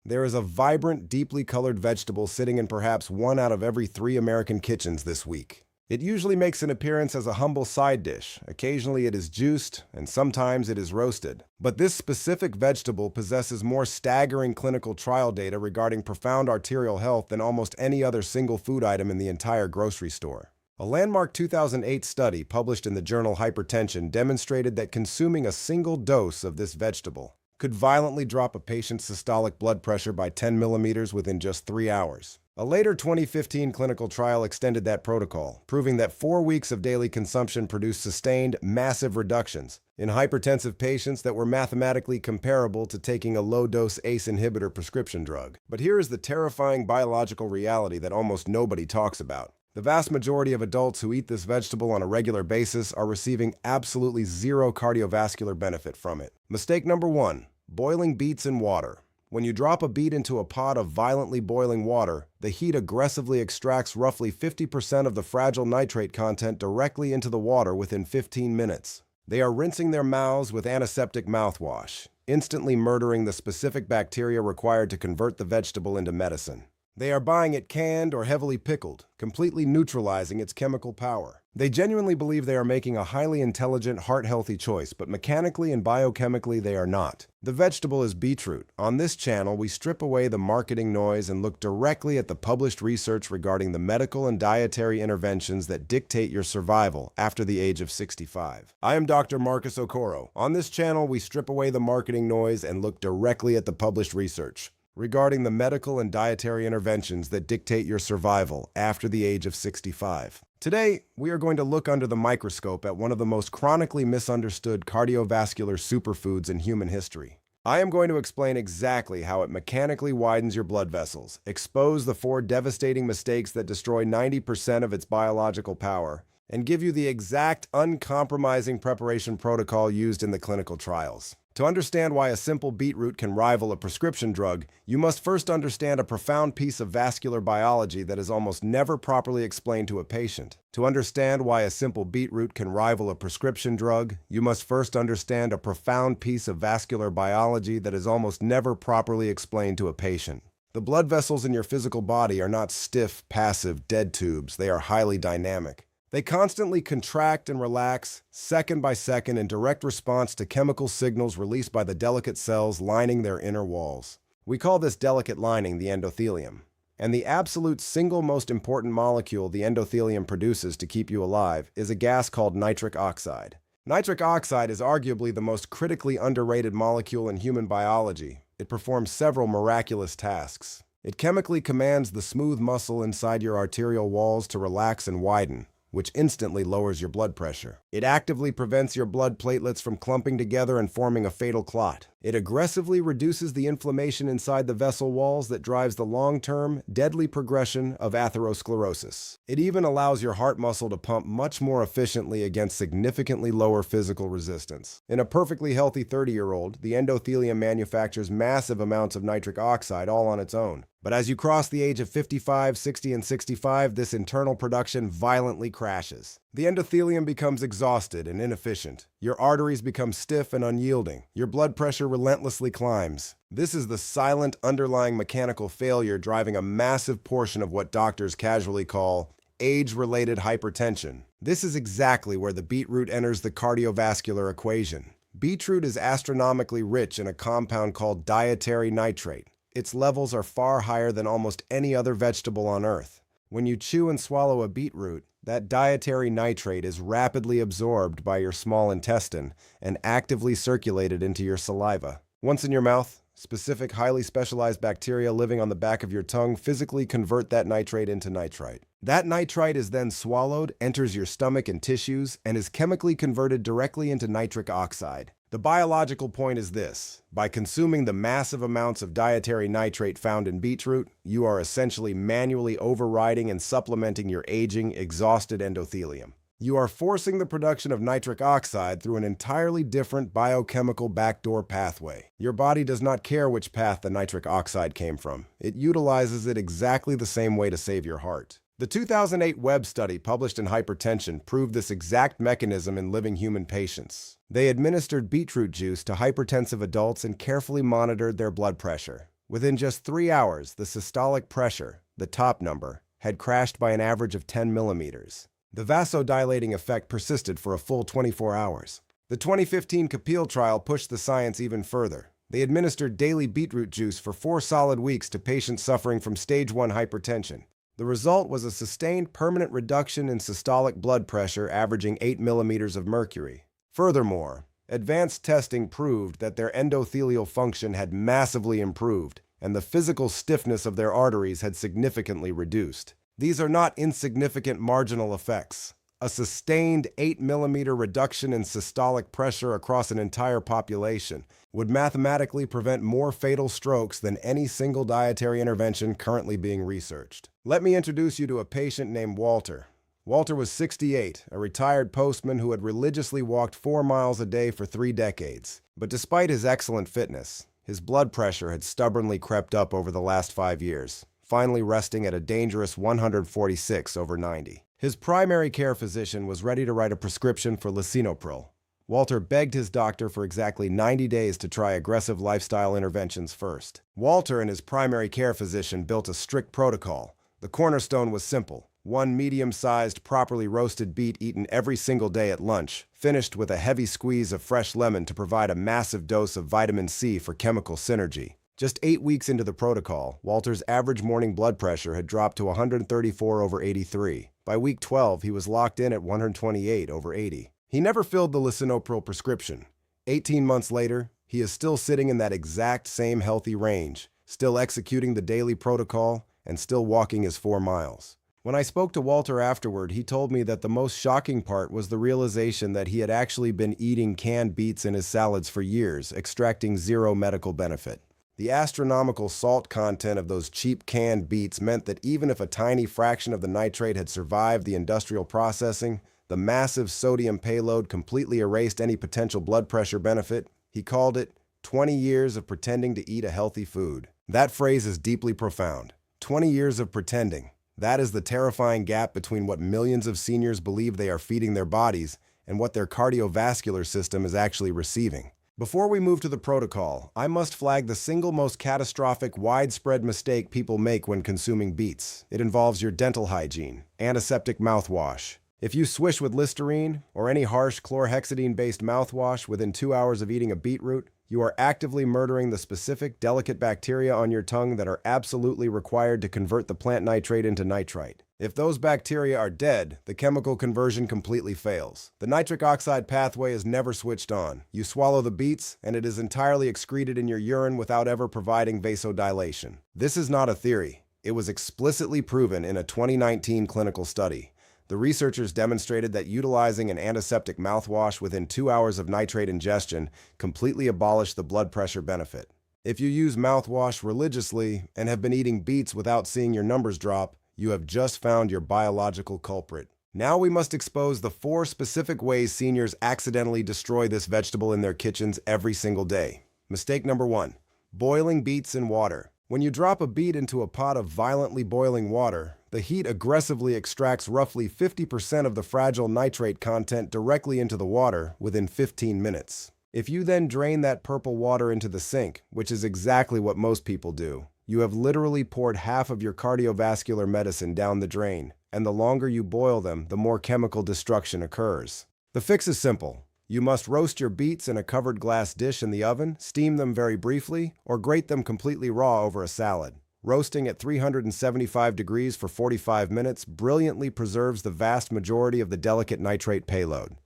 There is a vibrant, deeply colored vegetable sitting in perhaps 1 out of every 3 American kitchens this week. It usually makes an appearance as a humble side dish. Occasionally it is juiced, and sometimes it is roasted. But this specific vegetable possesses more staggering clinical trial data regarding profound arterial health than almost any other single food item in the entire grocery store. A landmark 2008 study published in the journal Hypertension demonstrated that consuming a single dose of this vegetable could violently drop a patient's systolic blood pressure by 10 millimeters within just 3 hours. A later 2015 clinical trial extended that protocol, proving that 4 weeks of daily consumption produced sustained, massive reductions in hypertensive patients that were mathematically comparable to taking a low-dose ACE inhibitor prescription drug. But here is the terrifying biological reality that almost nobody talks about. The vast majority of adults who eat this vegetable on a regular basis are receiving absolutely zero cardiovascular benefit from it. Mistake number 1: boiling beets in water. When you drop a beet into a pot of violently boiling water, the heat aggressively extracts roughly 50% of the fragile nitrate content directly into the water within 15 minutes. They are rinsing their mouths with antiseptic mouthwash, instantly murdering the specific bacteria required to convert the vegetable into medicine. They are buying it canned or heavily pickled, completely neutralizing its chemical power. They genuinely believe they are making a highly intelligent, heart-healthy choice, but mechanically and biochemically they are not. The vegetable is beetroot. On this channel, we strip away the marketing noise and look directly at the published research regarding the medical and dietary interventions that dictate your survival after the age of 65. I am Dr. Marcus Okoro. On this channel, we strip away the marketing noise and look directly at the published research regarding the medical and dietary interventions that dictate your survival after the age of 65. Today, we are going to look under the microscope at one of the most chronically misunderstood cardiovascular superfoods in human history. I am going to explain exactly how it mechanically widens your blood vessels, expose the 4 devastating mistakes that destroy 90% of its biological power, and give you the exact uncompromising preparation protocol used in the clinical trials. To understand why a simple beetroot can rival a prescription drug, you must first understand a profound piece of vascular biology that is almost never properly explained to a patient. To understand why a simple beetroot can rival a prescription drug, you must first understand a profound piece of vascular biology that is almost never properly explained to a patient. The blood vessels in your physical body are not stiff, passive, dead tubes. They are highly dynamic. They constantly contract and relax, second by second, in direct response to chemical signals released by the delicate cells lining their inner walls. We call this delicate lining the endothelium. And the absolute single most important molecule the endothelium produces to keep you alive is a gas called nitric oxide. Nitric oxide is arguably the most critically underrated molecule in human biology. It performs several miraculous tasks. It chemically commands the smooth muscle inside your arterial walls to relax and widen, which instantly lowers your blood pressure. It actively prevents your blood platelets from clumping together and forming a fatal clot. It aggressively reduces the inflammation inside the vessel walls that drives the long-term, deadly progression of atherosclerosis. It even allows your heart muscle to pump much more efficiently against significantly lower physical resistance. In a perfectly healthy 30-year-old, the endothelium manufactures massive amounts of nitric oxide all on its own. But as you cross the age of 55, 60, and 65, this internal production violently crashes. The endothelium becomes exhausted and inefficient. Your arteries become stiff and unyielding. Your blood pressure relentlessly climbs. This is the silent underlying mechanical failure driving a massive portion of what doctors casually call age-related hypertension. This is exactly where the beetroot enters the cardiovascular equation. Beetroot is astronomically rich in a compound called dietary nitrate. Its levels are far higher than almost any other vegetable on Earth. When you chew and swallow a beetroot, that dietary nitrate is rapidly absorbed by your small intestine and actively circulated into your saliva. Once in your mouth, specific highly specialized bacteria living on the back of your tongue physically convert that nitrate into nitrite. That nitrite is then swallowed, enters your stomach and tissues, and is chemically converted directly into nitric oxide. The biological point is this: by consuming the massive amounts of dietary nitrate found in beetroot, you are essentially manually overriding and supplementing your aging, exhausted endothelium. You are forcing the production of nitric oxide through an entirely different biochemical backdoor pathway. Your body does not care which path the nitric oxide came from. It utilizes it exactly the same way to save your heart. The 2008 Webb study published in Hypertension proved this exact mechanism in living human patients. They administered beetroot juice to hypertensive adults and carefully monitored their blood pressure. Within just 3 hours, the systolic pressure, the top number, had crashed by an average of 10 millimeters. The vasodilating effect persisted for a full 24 hours. The 2015 Kapil trial pushed the science even further. They administered daily beetroot juice for 4 solid weeks to patients suffering from stage 1 hypertension. The result was a sustained permanent reduction in systolic blood pressure averaging 8 millimeters of mercury. Furthermore, advanced testing proved that their endothelial function had massively improved, and the physical stiffness of their arteries had significantly reduced. These are not insignificant marginal effects. A sustained 8 millimeter reduction in systolic pressure across an entire population would mathematically prevent more fatal strokes than any single dietary intervention currently being researched. Let me introduce you to a patient named Walter. Walter was 68, a retired postman who had religiously walked 4 miles a day for 3 decades. But despite his excellent fitness, his blood pressure had stubbornly crept up over the last 5 years, finally resting at a dangerous 146/90. His primary care physician was ready to write a prescription for lisinopril. Walter begged his doctor for exactly 90 days to try aggressive lifestyle interventions first. Walter and his primary care physician built a strict protocol. The cornerstone was simple: 1 medium-sized, properly roasted beet eaten every single day at lunch, finished with a heavy squeeze of fresh lemon to provide a massive dose of vitamin C for chemical synergy. Just 8 weeks into the protocol, Walter's average morning blood pressure had dropped to 134/83. By week 12, he was locked in at 128/80. He never filled the lisinopril prescription. 18 months later, he is still sitting in that exact same healthy range, still executing the daily protocol, and still walking his 4 miles. When I spoke to Walter afterward, he told me that the most shocking part was the realization that he had actually been eating canned beets in his salads for years, extracting 0 medical benefit. The astronomical salt content of those cheap canned beets meant that even if a tiny fraction of the nitrate had survived the industrial processing, the massive sodium payload completely erased any potential blood pressure benefit. He called it 20 years of pretending to eat a healthy food. That phrase is deeply profound. 20 years of pretending. That is the terrifying gap between what millions of seniors believe they are feeding their bodies and what their cardiovascular system is actually receiving. Before we move to the protocol, I must flag the single most catastrophic, widespread mistake people make when consuming beets. It involves your dental hygiene. Antiseptic mouthwash. If you swish with Listerine or any harsh chlorhexidine-based mouthwash within 2 hours of eating a beetroot, you are actively murdering the specific, delicate bacteria on your tongue that are absolutely required to convert the plant nitrate into nitrite. If those bacteria are dead, the chemical conversion completely fails. The nitric oxide pathway is never switched on. You swallow the beets, and it is entirely excreted in your urine without ever providing vasodilation. This is not a theory. It was explicitly proven in a 2019 clinical study. The researchers demonstrated that utilizing an antiseptic mouthwash within 2 hours of nitrate ingestion completely abolished the blood pressure benefit. If you use mouthwash religiously and have been eating beets without seeing your numbers drop, you have just found your biological culprit. Now we must expose the 4 specific ways seniors accidentally destroy this vegetable in their kitchens every single day. Mistake number 1: boiling beets in water. When you drop a beet into a pot of violently boiling water, the heat aggressively extracts roughly 50% of the fragile nitrate content directly into the water within 15 minutes. If you then drain that purple water into the sink, which is exactly what most people do, you have literally poured half of your cardiovascular medicine down the drain, and the longer you boil them, the more chemical destruction occurs. The fix is simple. You must roast your beets in a covered glass dish in the oven, steam them very briefly, or grate them completely raw over a salad. Roasting at 375 degrees for 45 minutes brilliantly preserves the vast majority of the delicate nitrate payload.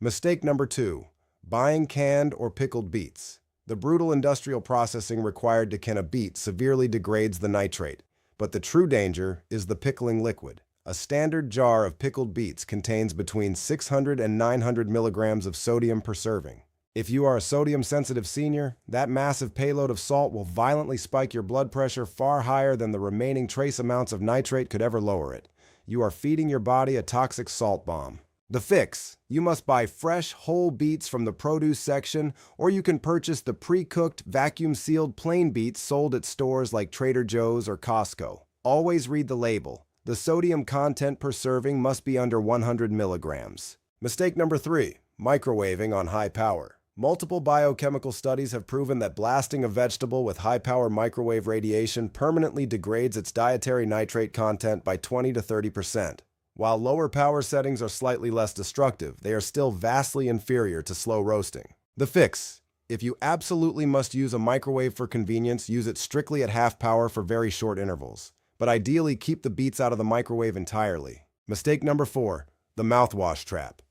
Mistake number 2: buying canned or pickled beets. The brutal industrial processing required to can a beet severely degrades the nitrate, but the true danger is the pickling liquid. A standard jar of pickled beets contains between 600 and 900 milligrams of sodium per serving. If you are a sodium-sensitive senior, that massive payload of salt will violently spike your blood pressure far higher than the remaining trace amounts of nitrate could ever lower it. You are feeding your body a toxic salt bomb. The fix: you must buy fresh, whole beets from the produce section, or you can purchase the pre-cooked, vacuum-sealed plain beets sold at stores like Trader Joe's or Costco. Always read the label. The sodium content per serving must be under 100 milligrams. Mistake number 3: microwaving on high power. Multiple biochemical studies have proven that blasting a vegetable with high-power microwave radiation permanently degrades its dietary nitrate content by 20 to 30%. While lower power settings are slightly less destructive, they are still vastly inferior to slow roasting. The fix: if you absolutely must use a microwave for convenience, use it strictly at half power for very short intervals. But ideally, keep the beets out of the microwave entirely. Mistake number 4, the mouthwash trap.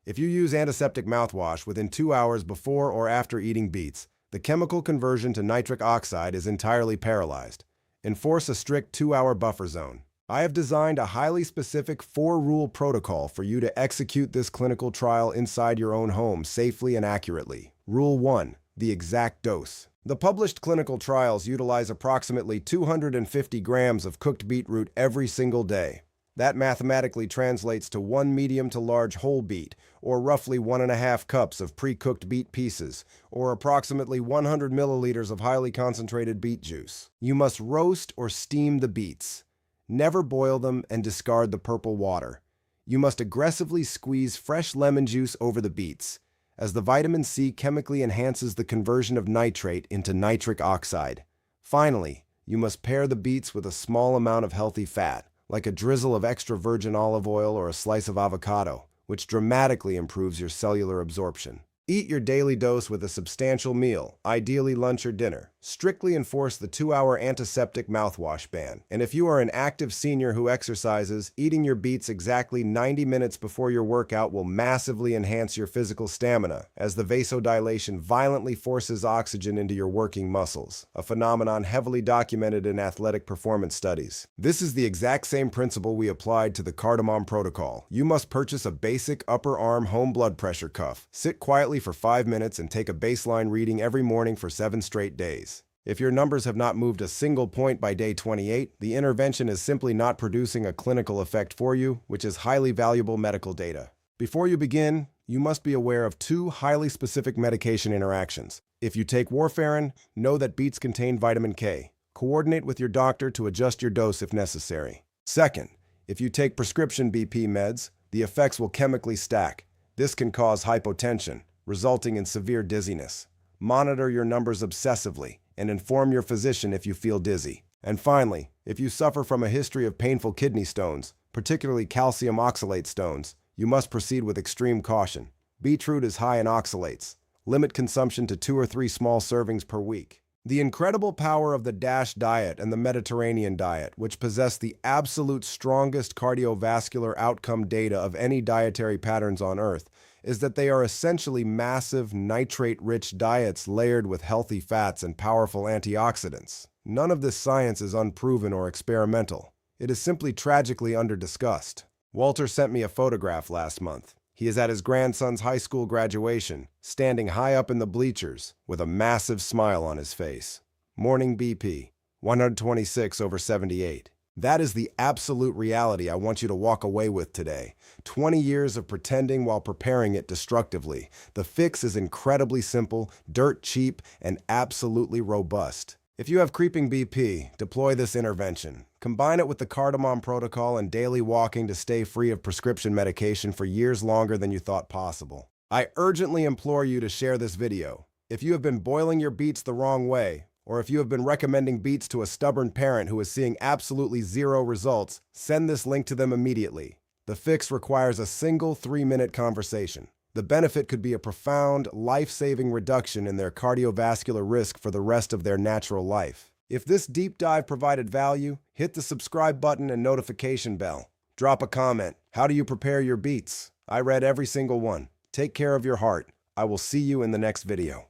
If you use antiseptic mouthwash within 2 hours before or after eating beets, the chemical conversion to nitric oxide is entirely paralyzed. Enforce a strict 2-hour buffer zone. I have designed a highly specific 4-rule protocol for you to execute this clinical trial inside your own home safely and accurately. Rule 1. The exact dose. The published clinical trials utilize approximately 250 grams of cooked beetroot every single day. That mathematically translates to 1 medium to large whole beet, or roughly 1.5 cups of pre-cooked beet pieces, or approximately 100 milliliters of highly concentrated beet juice. You must roast or steam the beets. Never boil them and discard the purple water. You must aggressively squeeze fresh lemon juice over the beets, as the vitamin C chemically enhances the conversion of nitrate into nitric oxide. Finally, you must pair the beets with a small amount of healthy fat, like a drizzle of extra virgin olive oil or a slice of avocado, which dramatically improves your cellular absorption. Eat your daily dose with a substantial meal, ideally lunch or dinner. Strictly enforce the 2-hour antiseptic mouthwash ban. And if you are an active senior who exercises, eating your beets exactly 90 minutes before your workout will massively enhance your physical stamina, as the vasodilation violently forces oxygen into your working muscles, a phenomenon heavily documented in athletic performance studies. This is the exact same principle we applied to the cardamom protocol. You must purchase a basic upper arm home blood pressure cuff, sit quietly for 5 minutes, and take a baseline reading every morning for 7 straight days. If your numbers have not moved a single point by day 28, the intervention is simply not producing a clinical effect for you, which is highly valuable medical data. Before you begin, you must be aware of 2 highly specific medication interactions. If you take warfarin, know that beets contain vitamin K. Coordinate with your doctor to adjust your dose if necessary. Second, if you take prescription BP meds, the effects will chemically stack. This can cause hypotension, resulting in severe dizziness. Monitor your numbers obsessively and inform your physician if you feel dizzy. And finally, if you suffer from a history of painful kidney stones, particularly calcium oxalate stones, you must proceed with extreme caution. Beetroot is high in oxalates. Limit consumption to 2 or 3 small servings per week. The incredible power of the DASH diet and the Mediterranean diet, which possess the absolute strongest cardiovascular outcome data of any dietary patterns on Earth, is that they are essentially massive nitrate-rich diets layered with healthy fats and powerful antioxidants. None of this science is unproven or experimental. It is simply tragically under-discussed. Walter sent me a photograph last month. He is at his grandson's high school graduation, standing high up in the bleachers, with a massive smile on his face. Morning BP, 126/78. That is the absolute reality I want you to walk away with today. 20 years of pretending while preparing it destructively. The fix is incredibly simple, dirt cheap, and absolutely robust. If you have creeping BP, deploy this intervention. Combine it with the cardamom protocol and daily walking to stay free of prescription medication for years longer than you thought possible. I urgently implore you to share this video. If you have been boiling your beets the wrong way, or if you have been recommending beets to a stubborn parent who is seeing absolutely 0 results, send this link to them immediately. The fix requires a single 3-minute conversation. The benefit could be a profound, life-saving reduction in their cardiovascular risk for the rest of their natural life. If this deep dive provided value, hit the subscribe button and notification bell. Drop a comment. How do you prepare your beets? I read every single one. Take care of your heart. I will see you in the next video.